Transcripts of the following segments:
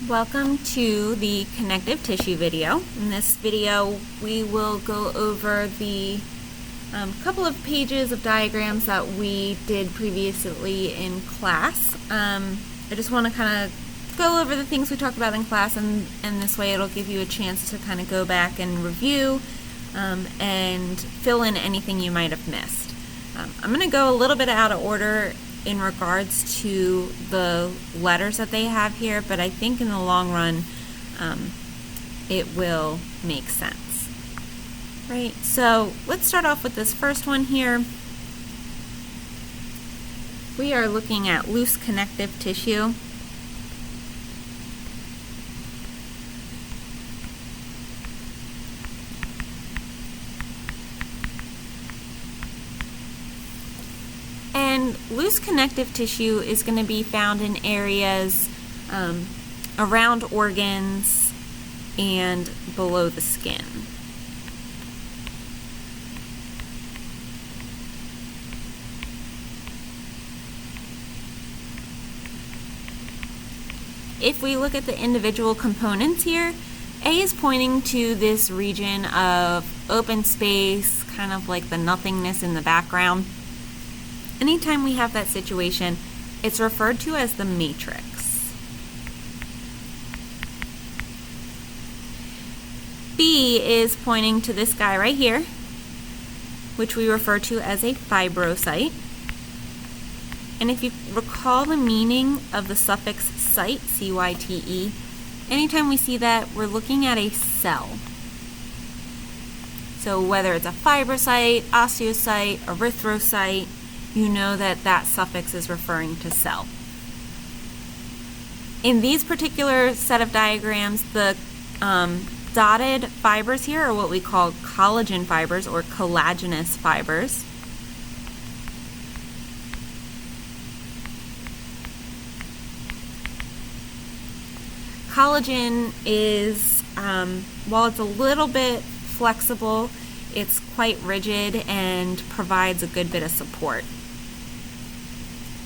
Welcome to the connective tissue video. In this video we will go over the couple of pages of diagrams that we did previously in class. I just want to kind of go over the things we talked about in class, and this way it'll give you a chance to kind of go back and review and fill in anything you might have missed. I'm going to go a little bit out of order in regards to the letters that they have here, but I think in the long run it will make sense. Right, so let's start off with this first one here. We are looking at loose connective tissue. And loose connective tissue is going to be found in areas around organs and below the skin. If we look at the individual components here, A is pointing to this region of open space, kind of like the nothingness in the background. Anytime we have that situation, it's referred to as the matrix. B is pointing to this guy right here, which we refer to as a fibrocyte. And if you recall the meaning of the suffix cyte, C-Y-T-E, anytime we see that, we're looking at a cell. So whether it's a fibrocyte, osteocyte, erythrocyte, you know that that suffix is referring to cell. In these particular set of diagrams, the dotted fibers here are what we call collagen fibers or collagenous fibers. Collagen is, while it's a little bit flexible, it's quite rigid and provides a good bit of support.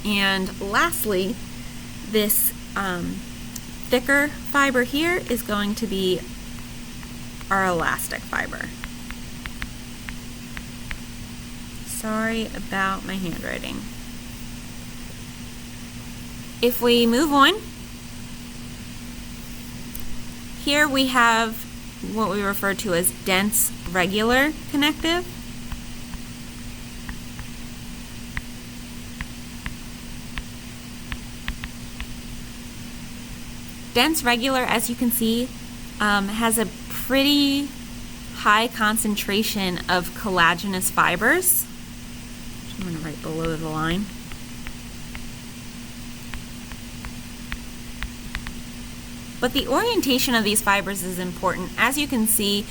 And lastly, this thicker fiber here is going to be our elastic fiber. Sorry about my handwriting. If we move on, here we have what we refer to as dense regular connective. Dense regular, as you can see, has a pretty high concentration of collagenous fibers. I'm going to write below the line. But the orientation of these fibers is important. As you can see,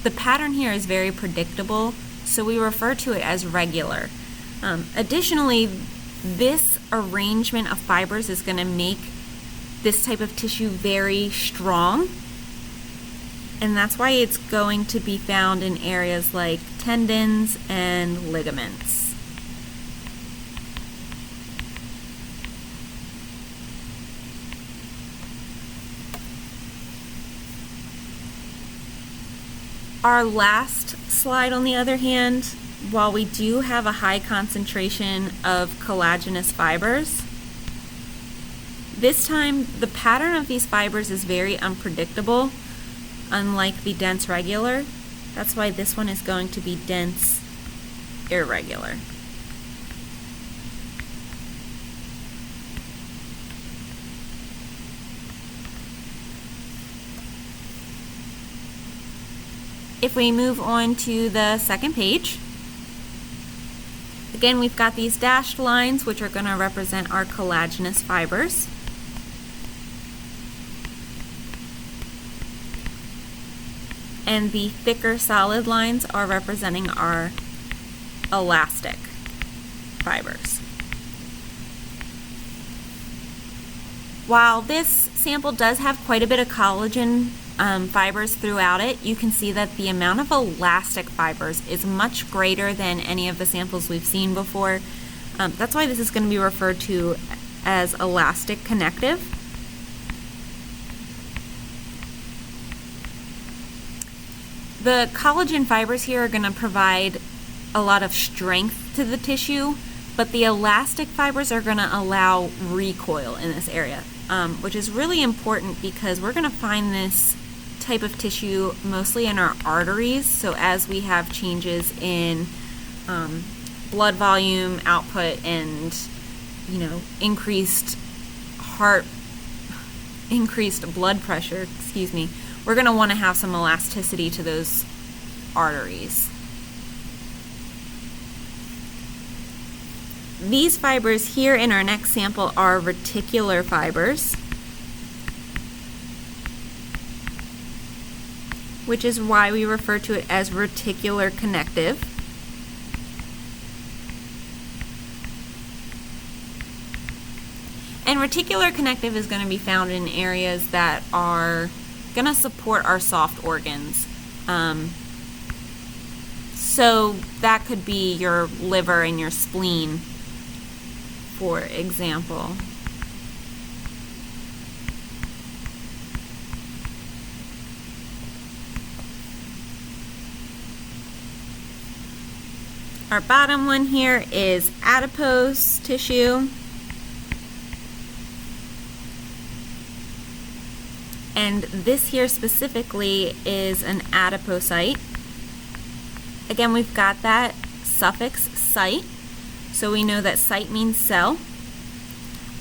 the pattern here is very predictable, so we refer to it as regular. Additionally, this arrangement of fibers is going to make this type of tissue very strong, and that's why it's going to be found in areas like tendons and ligaments. Our last slide, on the other hand, while we do have a high concentration of collagenous fibers, this time the pattern of these fibers is very unpredictable, unlike the dense regular. That's why this one is going to be dense irregular. If we move on to the second page, again we've got these dashed lines which are going to represent our collagenous fibers. And the thicker solid lines are representing our elastic fibers. While this sample does have quite a bit of collagen fibers throughout it, you can see that the amount of elastic fibers is much greater than any of the samples we've seen before. That's why this is going to be referred to as elastic connective. The collagen fibers here are going to provide a lot of strength to the tissue, but the elastic fibers are going to allow recoil in this area, which is really important because we're going to find this type of tissue mostly in our arteries. So as we have changes in blood volume output and increased blood pressure, we're going to want to have some elasticity to those arteries. These fibers here in our next sample are reticular fibers, which is why we refer to it as reticular connective. And reticular connective is going to be found in areas that are going to support our soft organs. So that could be your liver and your spleen, for example. Our bottom one here is adipose tissue. And this here specifically is an adipocyte. Again, we've got that suffix "cyte," so we know that cyte means cell.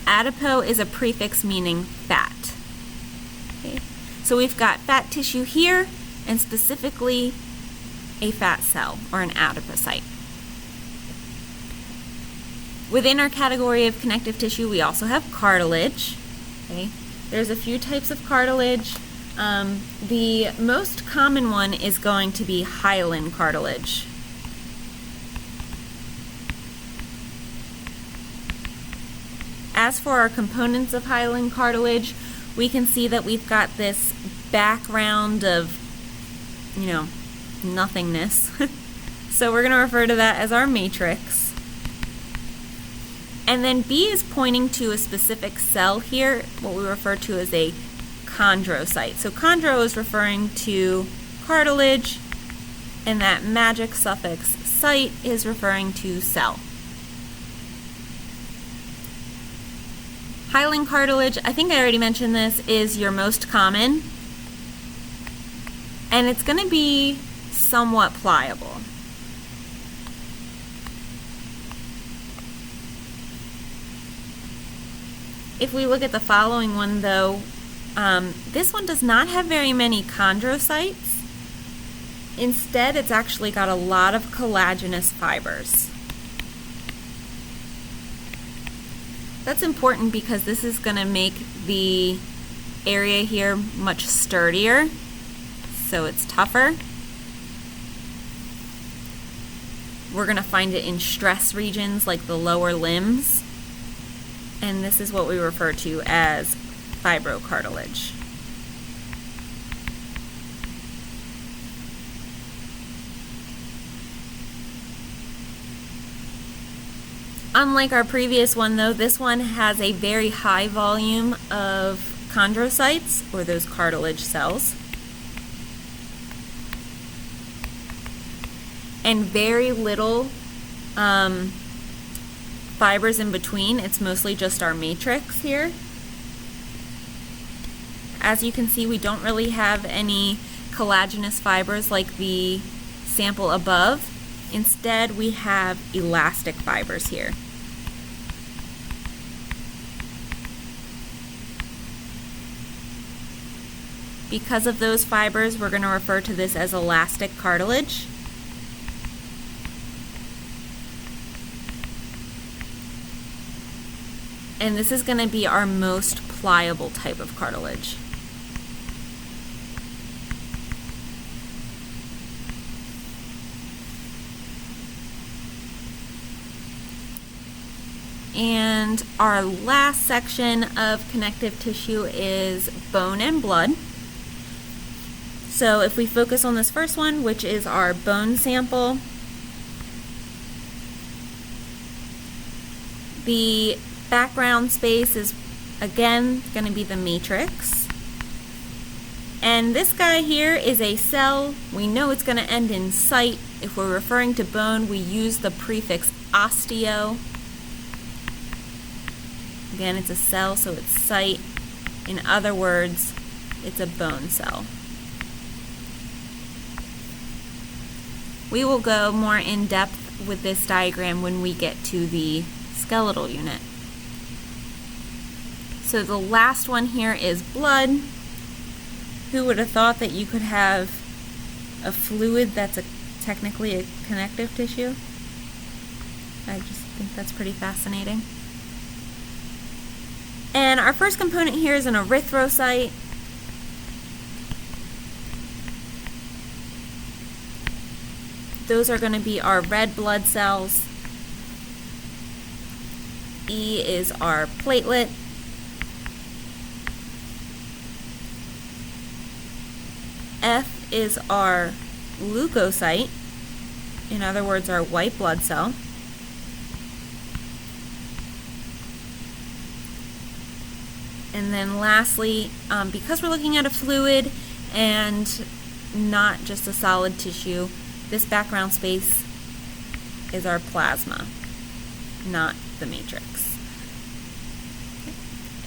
Adipo is a prefix meaning fat. Okay. So we've got fat tissue here, and specifically a fat cell, or an adipocyte. Within our category of connective tissue, we also have cartilage. Okay. There's a few types of cartilage. The most common one is going to be hyaline cartilage. As for our components of hyaline cartilage, we can see that we've got this background of, nothingness. So we're going to refer to that as our matrix. And then B is pointing to a specific cell here, what we refer to as a chondrocyte. So chondro is referring to cartilage, and that magic suffix "cyte" is referring to cell. Hyaline cartilage, I think I already mentioned this, is your most common, and it's going to be somewhat pliable. If we look at the following one, though, this one does not have very many chondrocytes. Instead, it's actually got a lot of collagenous fibers. That's important because this is going to make the area here much sturdier, so it's tougher. We're going to find it in stress regions like the lower limbs. And this is what we refer to as fibrocartilage. Unlike our previous one, though, this one has a very high volume of chondrocytes, or those cartilage cells, and very little fibers in between. It's mostly just our matrix here. As you can see, we don't really have any collagenous fibers like the sample above. Instead, we have elastic fibers here. Because of those fibers, we're going to refer to this as elastic cartilage. And this is going to be our most pliable type of cartilage. And our last section of connective tissue is bone and blood. So if we focus on this first one, which is our bone sample, the background space is again going to be the matrix. And this guy here is a cell. We know it's going to end in site. If we're referring to bone, we use the prefix osteo. Again, it's a cell, so it's site. In other words, it's a bone cell. We will go more in depth with this diagram when we get to the skeletal unit. So the last one here is blood. Who would have thought that you could have a fluid that's technically a connective tissue? I just think that's pretty fascinating. And our first component here is an erythrocyte. Those are going to be our red blood cells. E is our platelet. F is our leukocyte, in other words, our white blood cell. And then lastly, because we're looking at a fluid and not just a solid tissue, this background space is our plasma, not the matrix.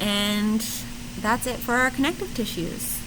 And that's it for our connective tissues.